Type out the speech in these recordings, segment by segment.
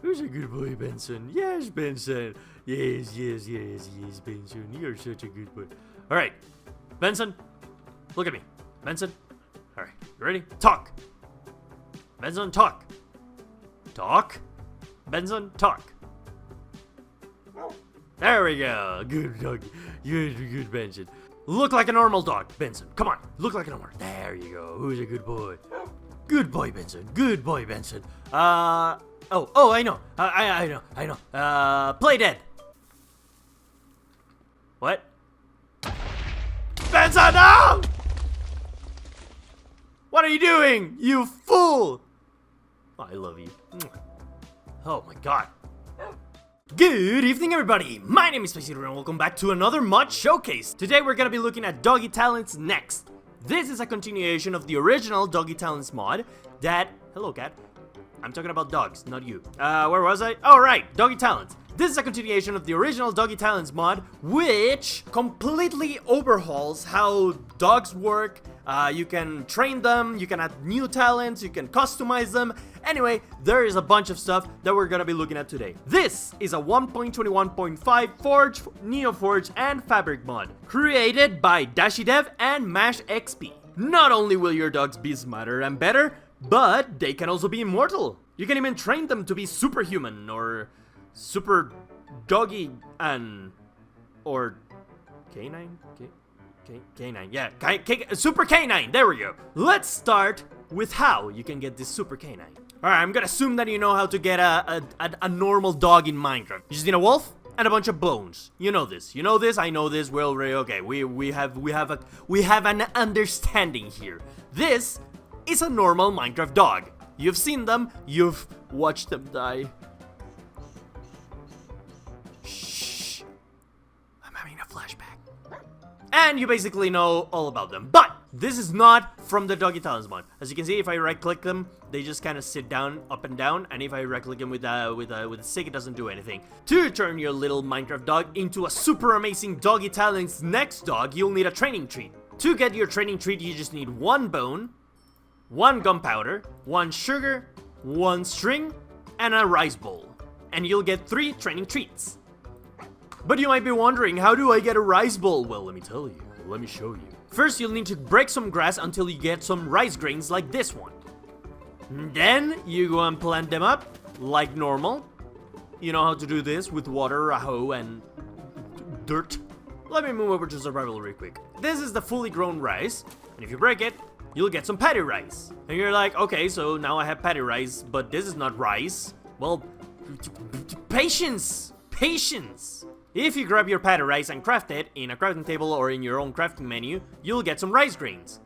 Who's a good boy, Benson? Yes, Benson. Yes, Benson. You're such a good boy. All right, Benson, look at me. Benson. All right, you ready? Talk. Benson, talk. Talk. Benson, talk. There we go. Good dog. Good Benson. Look like a normal dog, Benson. Come on, look like a normal. There you go. Who's a good boy? Good boy, Benson. Good boy, Benson. Oh, I know. I know. Play dead. What? Benson, no! What are you doing, you fool? Oh, I love you. Oh my god. Good evening, everybody. My name is Spicy and welcome back to another mod showcase. Today we're gonna be looking at Doggy Talents Next. This is a continuation of the original Doggy Talents mod that... Hello, cat. I'm talking about dogs, not you. Where was I? Oh, right, Doggy Talents. This is a continuation of the original Doggy Talents mod, which completely overhauls how dogs work. You can train them, you can add new talents, you can customize them. Anyway, there is a bunch of stuff that we're gonna be looking at today. This is a 1.21.5 Forge, NeoForge, and Fabric mod, created by DashyDev and MashXP. Not only will your dogs be smarter and better, but they can also be immortal. You can even train them to be superhuman, or super doggy, and... or... canine? Canine, yeah, super canine, there we go. Let's start with how you can get this super canine. Alright, I'm gonna assume that you know how to get a normal dog in Minecraft. You just need a wolf and a bunch of bones. You know this, I know this, we're already okay. We have an understanding here. This is a normal Minecraft dog. You've seen them, you've watched them die. Shh. I'm having a flashback. And you basically know all about them. But this is not from the Doggy Talents mod. As you can see, if I right click them, they just kind of sit down, up and down. And if I right click them with a stick, it doesn't do anything. To turn your little Minecraft dog into a super amazing Doggy Talents Next dog, you'll need a training treat. To get your training treat, you just need one bone, one gunpowder, one sugar, one string, and a rice bowl. And you'll get 3 training treats. But you might be wondering, how do I get a rice bowl? Well, let me tell you. Let me show you. First, you'll need to break some grass until you get some rice grains like this one. Then, you go and plant them up like normal. You know how to do this with water, a hoe, and dirt. Let me move over to survival real quick. This is the fully grown rice. And if you break it, you'll get some patty rice. And you're like, okay, so now I have patty rice, but this is not rice. Well, patience! Patience! If you grab your patty rice and craft it in a crafting table or in your own crafting menu, you'll get some rice grains.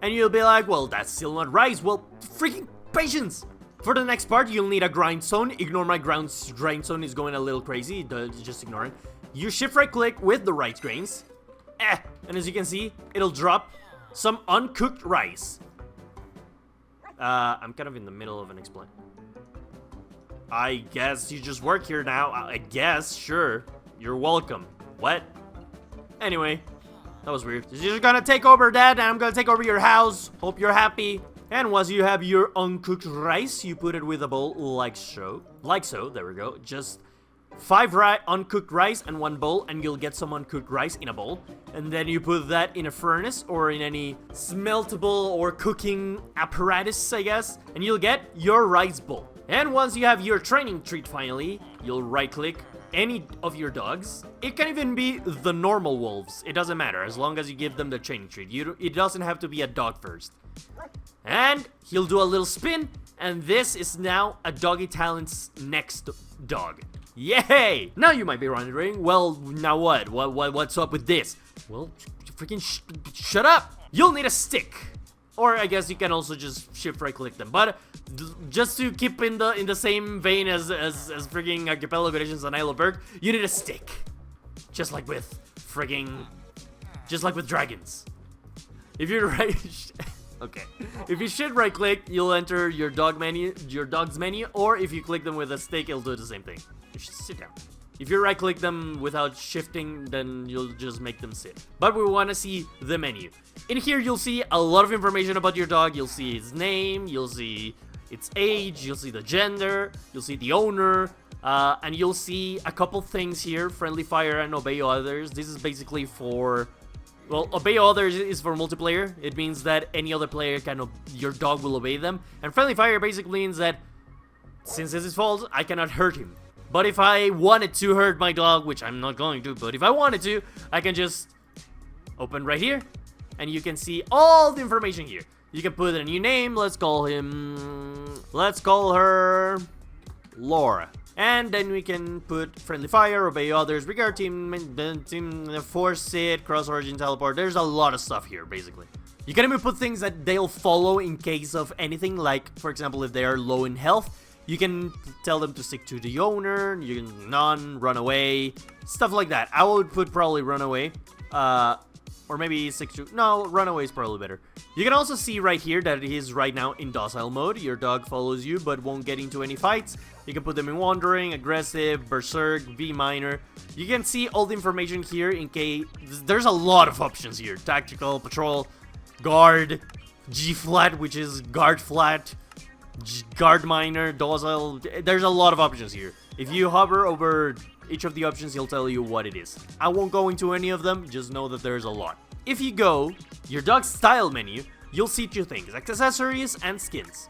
And you'll be like, well, that's still not rice. Well, freaking patience! For the next part, you'll need a grindstone. Ignore my grindstone is going a little crazy. Just ignore it. You shift right click with the rice grains. And as you can see, it'll drop some uncooked rice. I'm kind of in the middle of an explain. I guess you just work here now. I guess, sure. You're welcome. What? Anyway, that was weird. You're just gonna take over that, and I'm gonna take over your house. Hope you're happy. And once you have your uncooked rice, you put it with a bowl like so. Like so, there we go. Just 5 uncooked rice and 1 bowl, and you'll get some uncooked rice in a bowl. And then you put that in a furnace or in any smeltable or cooking apparatus, I guess. And you'll get your rice bowl. And once you have your training treat finally, you'll right click any of your dogs. It can even be the normal wolves. It doesn't matter as long as you give them the training treat. It doesn't have to be a dog first. And he'll do a little spin, and this is now a Doggy Talents Next dog. Yay! Now you might be wondering, well, now what? What's up with this? Well, freaking shut up! You'll need a stick. Or I guess you can also just shift right click them. But just to keep in the same vein as frigging Archipelago Editions on Isle of Berg, you need a stick. Just like with dragons. If you're right okay. If you shift right click, you'll enter your dog's menu, or if you click them with a stick, it'll do the same thing. You should sit down. If you right click them without shifting, then you'll just make them sit. But we want to see the menu. In here, you'll see a lot of information about your dog. You'll see his name, you'll see its age, you'll see the gender, you'll see the owner, and you'll see a couple things here, friendly fire and obey others. This is basically for, well, obey others is for multiplayer. It means that any other player your dog will obey them. And friendly fire basically means that since it's his fault, I cannot hurt him. But if I wanted to hurt my dog, which I'm not going to, but if I wanted to, I can just open right here, and you can see all the information here. You can put a new name. Let's call her Laura. And then we can put friendly fire, obey others, regard team, force it, cross origin, teleport. There's a lot of stuff here, basically. You can even put things that they'll follow in case of anything, like, for example, if they are low in health. You can tell them to stick to the owner, you can none, run away, stuff like that. I would put probably run away, or maybe stick to, no, run away is probably better. You can also see right here that it is right now in docile mode. Your dog follows you but won't get into any fights. You can put them in wandering, aggressive, berserk, V minor. You can see all the information here in case, there's a lot of options here. Tactical, patrol, guard, G flat, which is guard flat, guard minor, docile. There's a lot of options here. If you hover over each of the options, he'll tell you what it is. I won't go into any of them, just know that there's a lot. If you go your dog's style menu, you'll see two things: accessories and skins.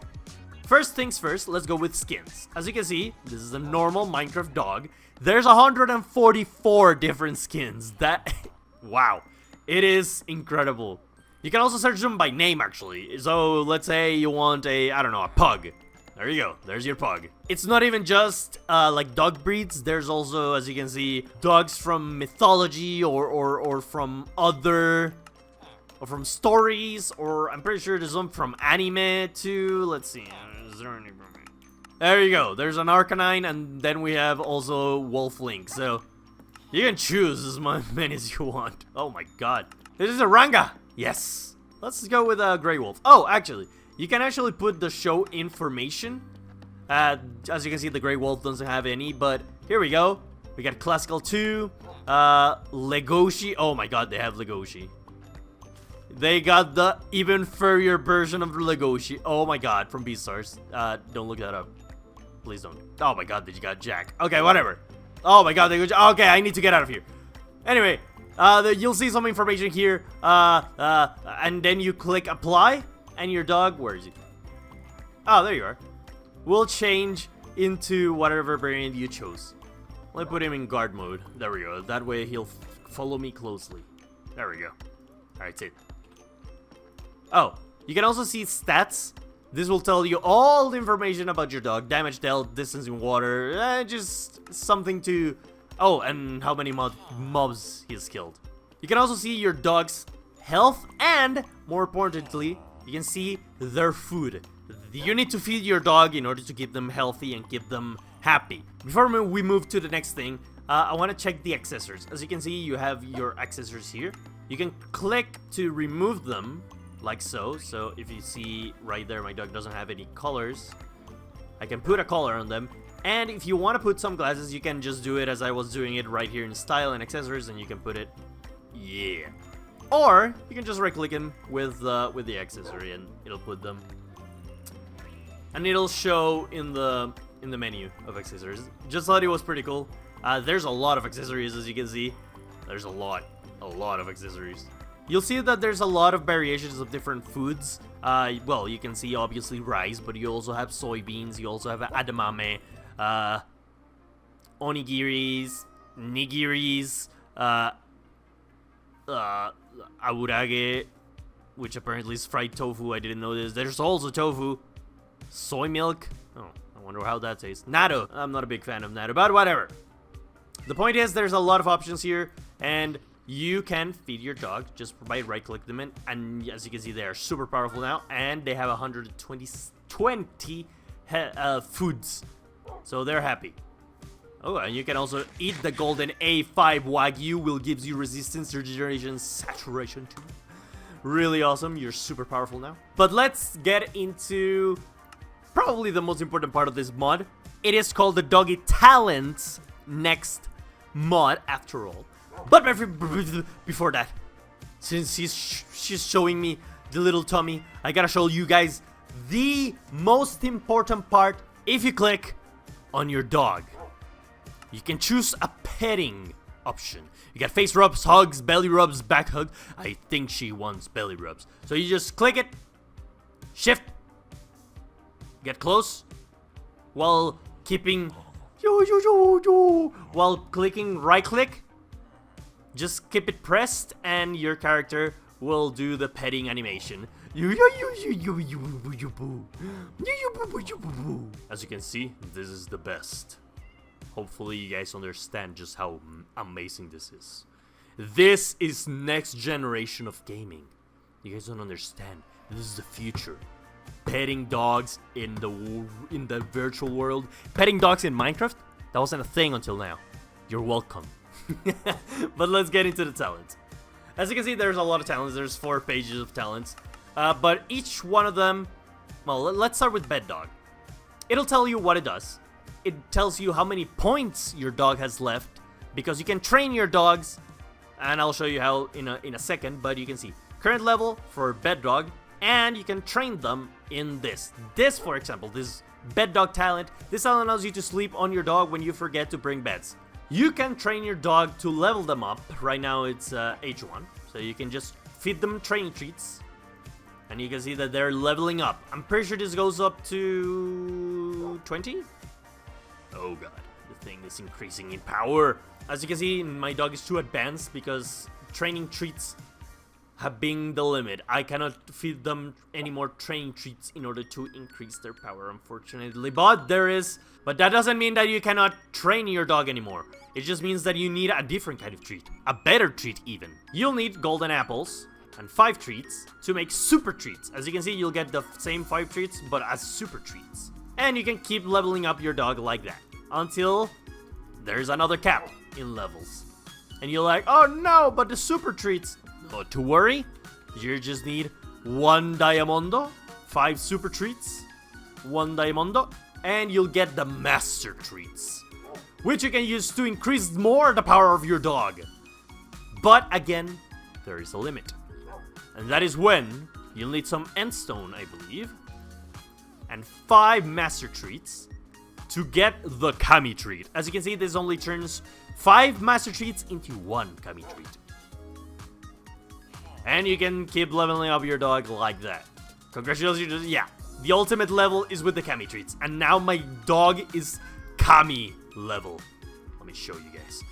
First things first, let's go with skins. As you can see, this is a normal Minecraft dog. There's 144 different skins. That wow, it is incredible. You can also search them by name, actually. So, let's say you want a, I don't know, a pug. There you go. There's your pug. It's not even just, like, dog breeds. There's also, as you can see, dogs from mythology or from other, or from stories, or I'm pretty sure there's some from anime, too. Let's see. Is there any... There you go. There's an Arcanine, and then we have also Wolf Link. So, you can choose as many as you want. Oh my god. This is a Ranga! Yes. Let's go with a Grey Wolf. Oh, actually, you can actually put the show information. As you can see, the Grey Wolf doesn't have any, but here we go. We got Classical 2, Legoshi. Oh my god, they have Legoshi. They got the even furrier version of Legoshi. Oh my god, from Beastars. Don't look that up. Please don't. Oh my god, you got Jack. Okay, whatever. Oh my god, they go. Okay, I need to get out of here. Anyway. You'll see some information here, and then you click apply, and your dog, where is he? Oh, there you are. Will change into whatever variant you chose. Let me put him in guard mode. There we go. That way he'll follow me closely. There we go. Alright, that's it. Oh, you can also see stats. This will tell you all the information about your dog. Damage dealt, distance in water, just something to... Oh, and how many mobs he's killed. You can also see your dog's health, and more importantly, you can see their food. You need to feed your dog in order to keep them healthy and keep them happy. Before we move to the next thing, I want to check the accessories. As you can see, you have your accessories here. You can click to remove them, like so. So if you see right there, my dog doesn't have any colors. I can put a color on them. And if you want to put sunglasses, you can just do it as I was doing it right here in style and accessories, and you can put it, yeah. Or you can just right-click him with the accessory, and it'll put them, and it'll show in the menu of accessories. Just thought it was pretty cool. There's a lot of accessories, as you can see. There's a lot of accessories. You'll see that there's a lot of variations of different foods. Well, you can see obviously rice, but you also have soybeans. You also have edamame. Onigiris, nigiris, awurage, which apparently is fried tofu. I didn't know this. There's also tofu, soy milk. Oh, I wonder how that tastes. Natto. I'm not a big fan of natto, but whatever. The point is, there's a lot of options here, and you can feed your dog just by right-click them in, and as you can see, they are super powerful now, and they have 120 foods. So they're happy. Oh, and you can also eat the golden A5 Wagyu, will gives you resistance, regeneration, saturation too. Really awesome. You're super powerful now. But let's get into probably the most important part of this mod. It is called the Doggy Talents Next mod, after all. But before that, since she's showing me the little tummy, I gotta show you guys the most important part, if you click on your dog, you can choose a petting option. You got face rubs, hugs, belly rubs, back hug. I think she wants belly rubs. So you just click it, shift, get close, while keeping while clicking right click. Just keep it pressed and your character will do the petting animation. As you can see, this is the best. Hopefully you guys understand just how amazing this is. This is next generation of gaming. You guys don't understand. This is the future. Petting dogs in the virtual world. Petting dogs in Minecraft? That wasn't a thing until now. You're welcome. But let's get into the talent. As you can see, there's a lot of talents. There's 4 pages of talents. But each one of them... Well, let's start with Bed Dog. It'll tell you what it does. It tells you how many points your dog has left, because you can train your dogs, and I'll show you how in a second. But you can see current level for Bed Dog, and you can train them in this. This, for example, this Bed Dog talent. This talent allows you to sleep on your dog when you forget to bring beds. You can train your dog to level them up. Right now it's age 1, so you can just feed them training treats, and you can see that they're leveling up. I'm pretty sure this goes up to 20. Oh god, the thing is increasing in power. As you can see, my dog is too advanced because training treats have been the limit. I cannot feed them any more training treats in order to increase their power, unfortunately. But that doesn't mean that you cannot train your dog anymore. It just means that you need a different kind of treat. A better treat even. You'll need golden apples and 5 treats to make super treats. As you can see, you'll get the same 5 treats, but as super treats. And you can keep leveling up your dog like that until there's another cap in levels. And you're like, oh no, but the super treats. Not to worry, you just need 1 diamondo, 5 super treats, 1 diamondo, and you'll get the master treats, which you can use to increase more the power of your dog. But again, there is a limit. And that is when you'll need some endstone, I believe, and 5 master treats to get the kami treat. As you can see, this only turns 5 master treats into 1 kami treat. And you can keep leveling up your dog like that. Congratulations, yeah. The ultimate level is with the kami treats. And now my dog is kami level. Let me show you guys.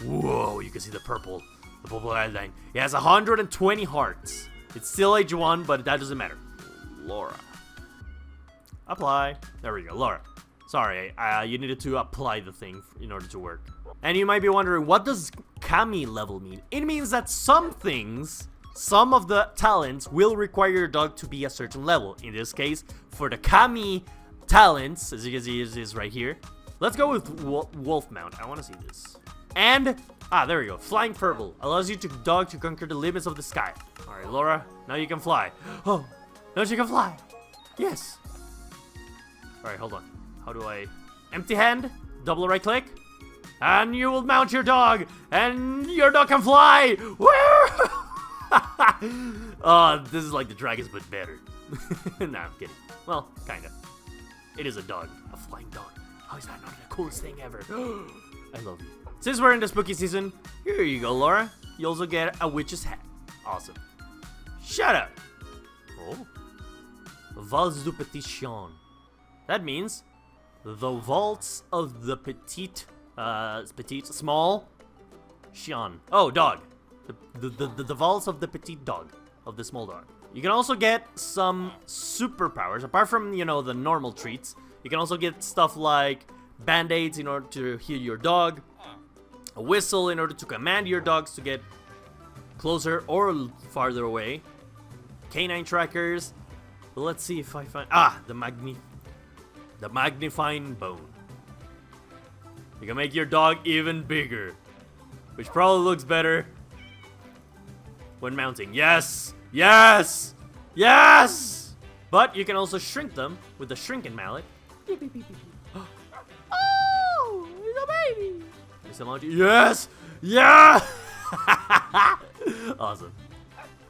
Whoa, you can see the purple outline. It has 120 hearts. It's still age 1, but that doesn't matter. Laura. Apply. There we go, Laura. Sorry, you needed to apply the thing in order to work. And you might be wondering, what does kami level mean? It means that some of the talents will require your dog to be a certain level. In this case, for the kami talents, as you can see, is right here. Let's go with Wolf Mount. I want to see this. And, there we go. Flying Purple allows you dog to conquer the limits of the sky. Alright, Laura, now you can fly. Oh, now she can fly. Yes. Alright, hold on. How do I... Empty hand, double right click, and you will mount your dog, and your dog can fly. Woo! Oh, this is like the dragons, but better. Nah, I'm kidding. Well, kinda. It is a dog. A flying dog. How is that not the coolest thing ever? I love you. Since we're in the spooky season, here you go, Laura. You also get a witch's hat. Awesome. Shut up. Oh. Valse du Petit Chien. That means the waltz of the small chien. Oh, dog. The valse of the petite dog, of the small dog. You can also get some superpowers, apart from, the normal treats. You can also get stuff like band-aids in order to heal your dog, a whistle in order to command your dogs to get closer or farther away, canine trackers. Let's see if I find... the magnifying bone. You can make your dog even bigger, which probably looks better when mounting. Yes! Yes! Yes! But you can also shrink them with the shrinking mallet. Oh! It's a baby! Yes! Yeah! Awesome.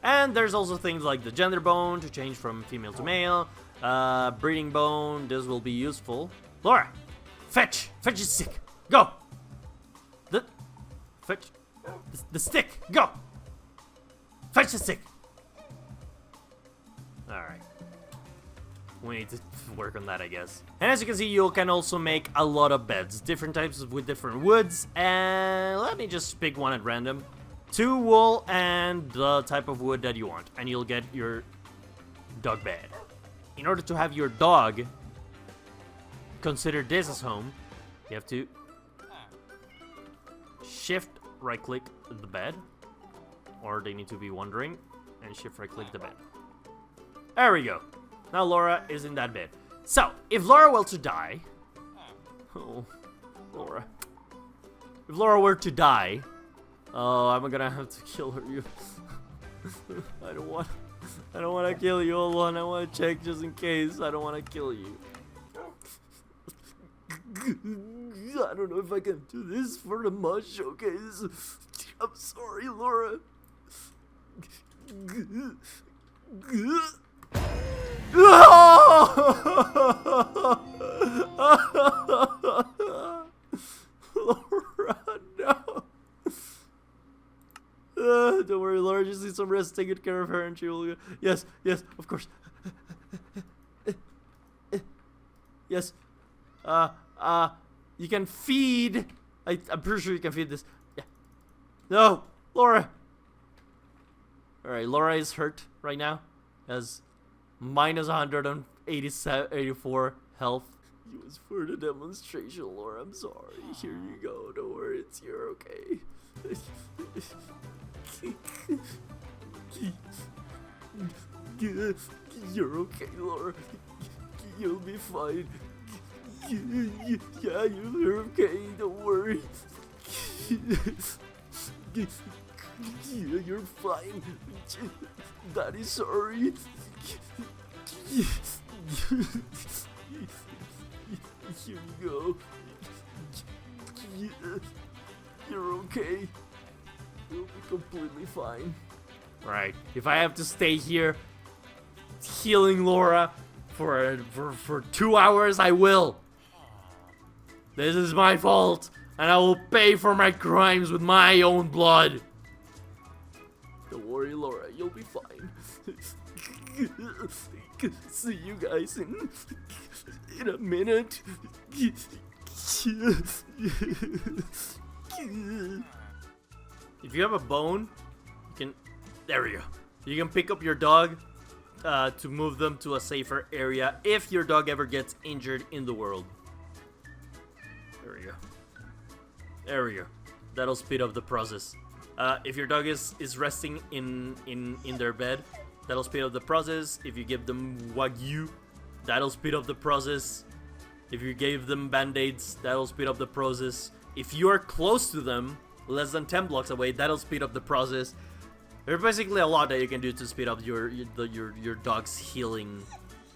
And there's also things like the gender bone to change from female to male, Breeding bone, this will be useful. Laura, fetch! Fetch is sick! Go! Fetch the stick! Go! Fetch the stick! Alright. We need to work on that, I guess. And as you can see, you can also make a lot of beds. Different types with different woods. And let me just pick one at random. 2 wool and the type of wood that you want. And you'll get your dog bed. In order to have your dog consider this as home, you have to shift right click the bed. Or they need to be wandering. And shift right click the bed. There we go. Now Laura is in that bed. So, if Laura were to die... Oh, Laura. If Laura were to die... Oh, I'm gonna have to kill her. I don't want to kill you, hold on. I want to check just in case. I don't want to kill you. I don't know if I can do this for the mod showcase. I'm sorry, Laura. Laura, no. Don't worry, Laura just needs some rest. Take good care of her and she will... Yes, yes, of course. Yes. You can feed... I'm pretty sure you can feed this. Yeah. No, Laura. Alright, Laura is hurt right now. Has minus 184 health. It was for the demonstration, Laura. I'm sorry. Here you go. Don't worry, you're okay. You're okay, Laura. You'll be fine. Yeah, you're okay. Don't worry. You're fine. Daddy's sorry. Here you go. You're okay. You'll be completely fine. Right. If I have to stay here healing Laura for 2 hours, I will. This is my fault, and I will pay for my crimes with my own blood. Don't worry, Laura. You'll be fine. See you guys in a minute. If you have a bone, you can... There we go. You can pick up your dog to move them to a safer area if your dog ever gets injured in the world. There we go. There we go. That'll speed up the process. If your dog is resting in their bed, that'll speed up the process. If you give them Wagyu, that'll speed up the process. If you gave them band-aids, that'll speed up the process. If you are close to them, less than 10 blocks away, that'll speed up the process. There's basically a lot that you can do to speed up your dog's healing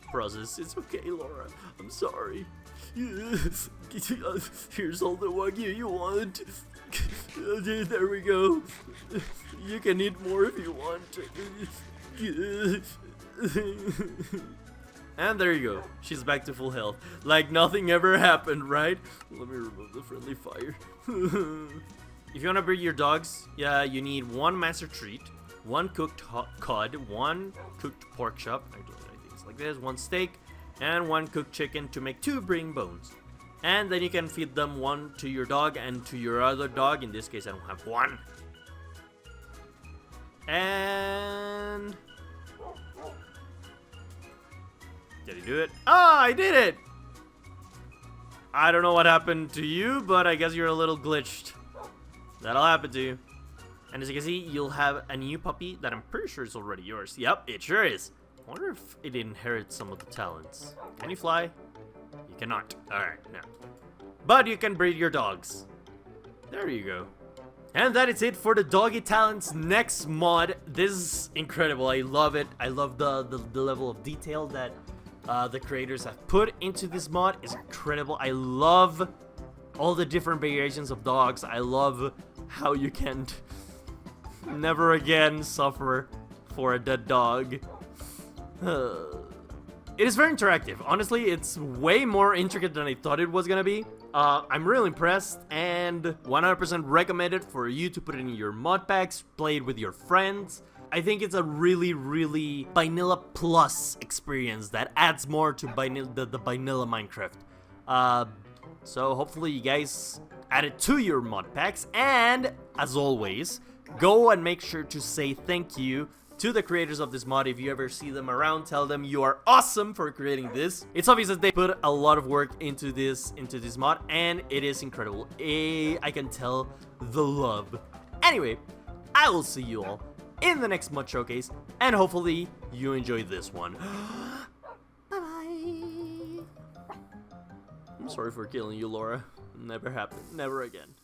process. It's okay, Laura. I'm sorry. Here's all the Wagyu you want. There we go. You can eat more if you want. And there you go. She's back to full health. Like nothing ever happened, right? Let me remove the friendly fire. If you want to breed your dogs, yeah, you need 1 master treat, 1 cooked cod, 1 cooked pork chop, I don't know things like this, 1 steak, and 1 cooked chicken to make 2 breeding bones. And then you can feed them 1 to your dog and to your other dog. In this case, I don't have 1. And... Did he do it? Ah, I did it! I don't know what happened to you, but I guess you're a little glitched. That'll happen to you. And as you can see, you'll have a new puppy that I'm pretty sure is already yours. Yep, it sure is. I wonder if it inherits some of the talents. Can you fly? You cannot. Alright, no. But you can breed your dogs. There you go. And that is it for the Doggy Talents Next mod. This is incredible. I love it. I love the level of detail that the creators have put into this mod. It's incredible. I love all the different variations of dogs. I love how you can never again suffer for a dead dog. It is very interactive. Honestly, it's way more intricate than I thought it was gonna be. I'm really impressed and 100% recommend it for you to put it in your mod packs, play it with your friends. I think it's a really, really vanilla plus experience that adds more to the vanilla Minecraft. So hopefully you guys add it to your mod packs, and as always, go and make sure to say thank you to the creators of this mod. If you ever see them around, tell them you are awesome for creating this. It's obvious that they put a lot of work into this mod, and it is incredible. I can tell the love. Anyway, I will see you all in the next mod showcase, and hopefully you enjoyed this one. Bye-bye. I'm sorry for killing you, Laura. Never happened. Never again.